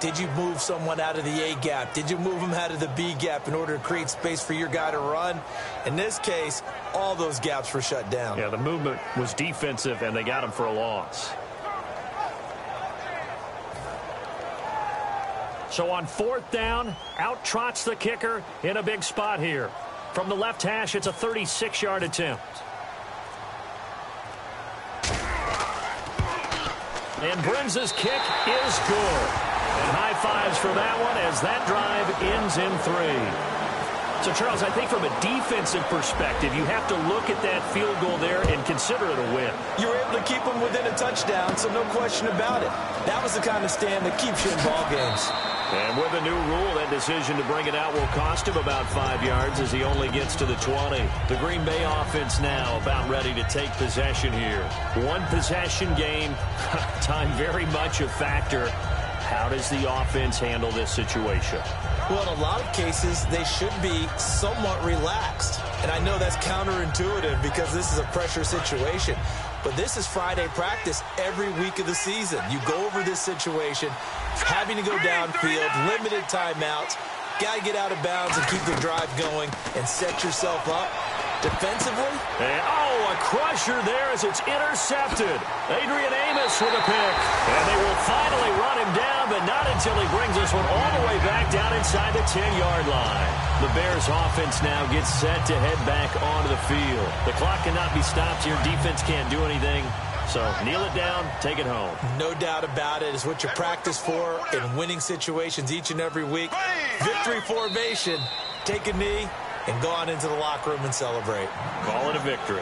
[SPEAKER 4] Did you move someone out of the A gap? Did you move them out of the B gap in order to create space for your guy to run? In this case, all those gaps were shut down.
[SPEAKER 3] Yeah, the movement was defensive, and they got him for a loss. So on 4th down, out trots the kicker in a big spot here. From the left hash, it's a 36-yard attempt. And Brenza's kick is good. And high fives for that one as that drive ends in 3. So, Charles, I think from a defensive perspective, you have to look at that field goal there and consider it a win.
[SPEAKER 4] You were able to keep them within a touchdown, so no question about it. That was the kind of stand that keeps you in ball games.
[SPEAKER 3] And with a new rule, that decision to bring it out will cost him about 5 yards as he only gets to the 20. The Green Bay offense now about ready to take possession here. One possession game, time very much a factor. How does the offense handle this situation?
[SPEAKER 4] Well, in a lot of cases, they should be somewhat relaxed. And I know that's counterintuitive because this is a pressure situation. But this is Friday practice every week of the season. You go over this situation, having to go downfield, limited timeouts, got to get out of bounds and keep the drive going and set yourself up defensively.
[SPEAKER 3] And, a crusher there as it's intercepted. Adrian Amos with a pick. And they will finally run him down, but not until he brings this one all the way back down inside the 10-yard line. The Bears offense now gets set to head back onto the field. The clock cannot be stopped. Your defense can't do anything. So kneel it down, take it home.
[SPEAKER 4] No doubt about it. It's what you practice for in winning situations each and every week. Victory formation. Take a knee and go on into the locker room and celebrate.
[SPEAKER 3] Call it a victory.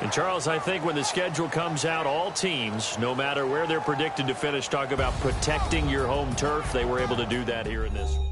[SPEAKER 3] And Charles, I think when the schedule comes out, all teams, no matter where they're predicted to finish, talk about protecting your home turf. They were able to do that here in this one.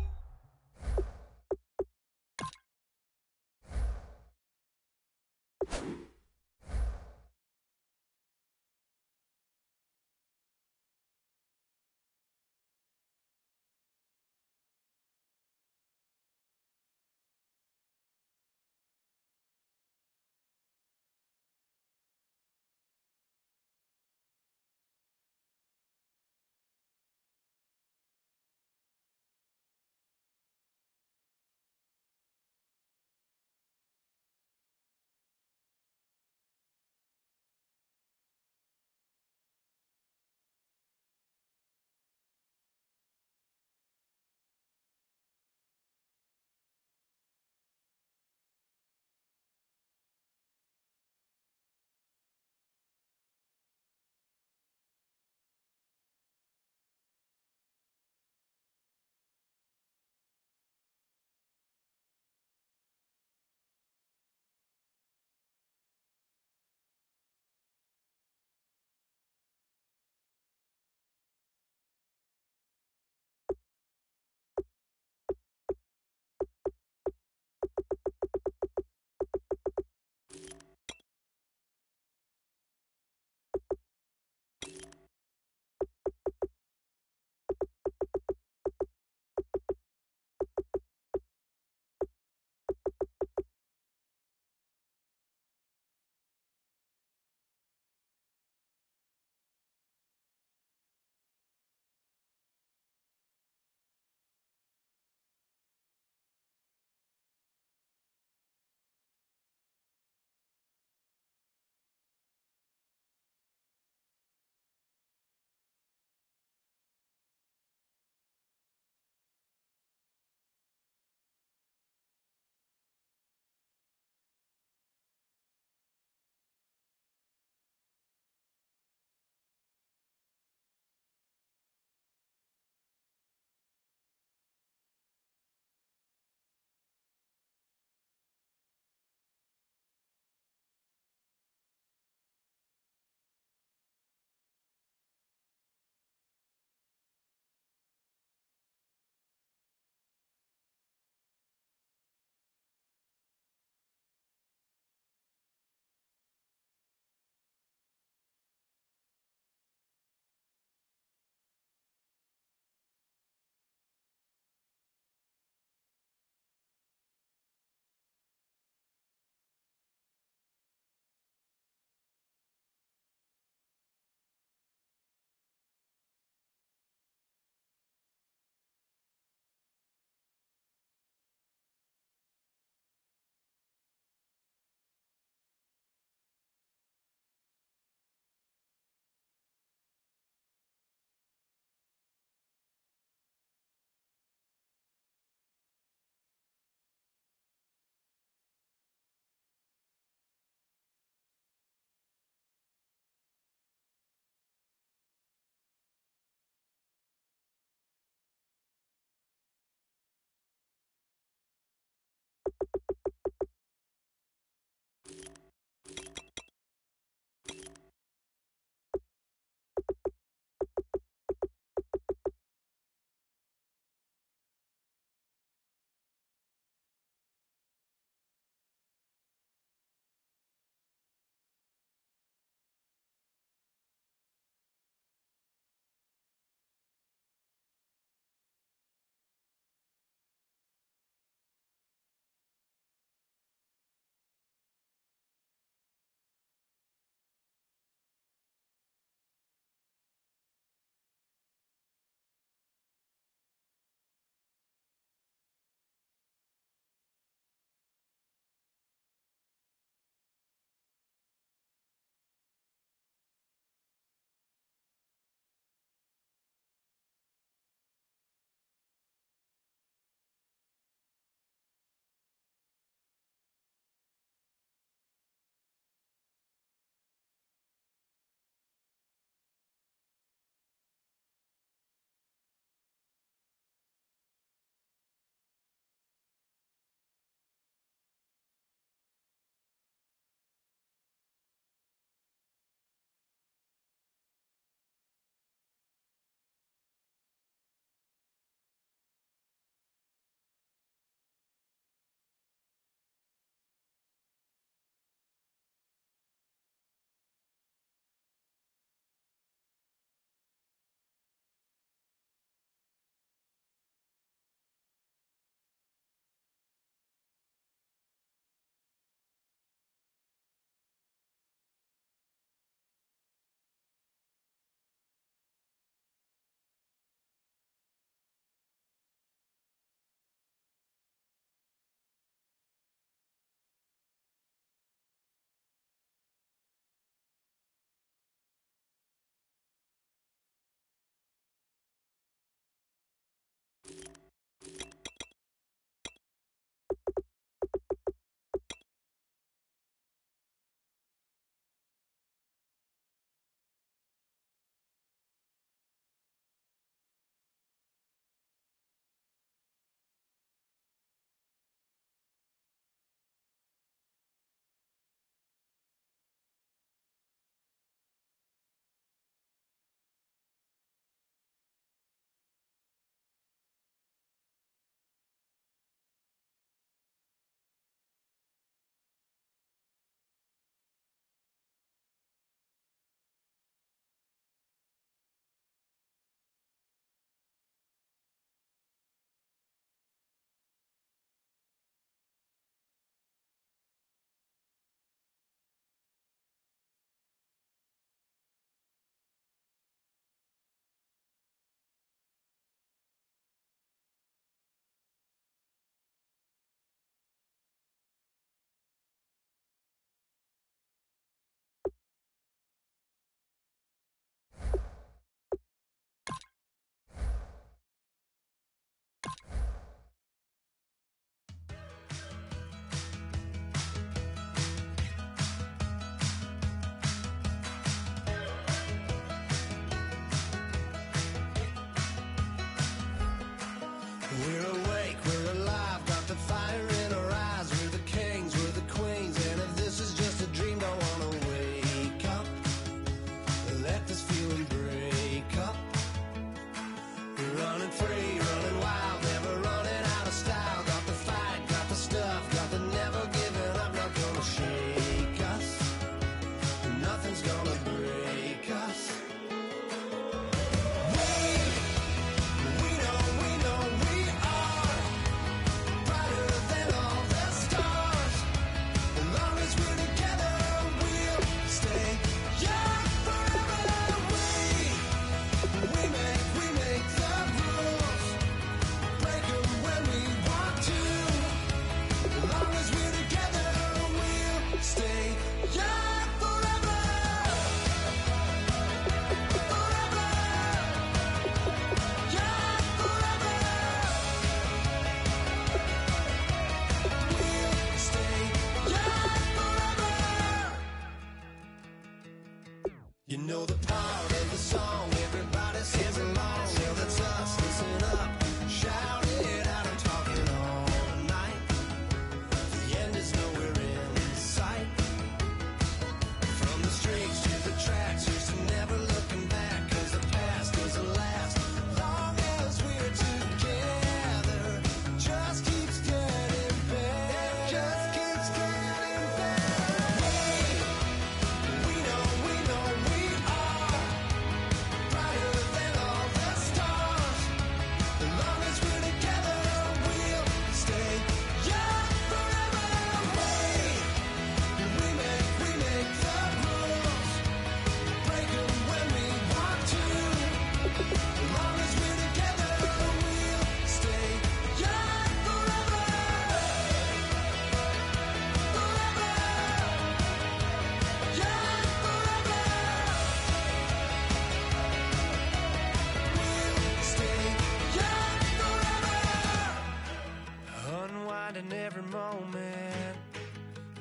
[SPEAKER 5] every moment,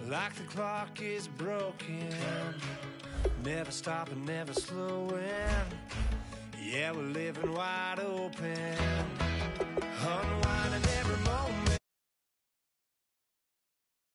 [SPEAKER 5] like the clock is broken. Never stopping, never slowing. Yeah, we're living wide open. Unwinding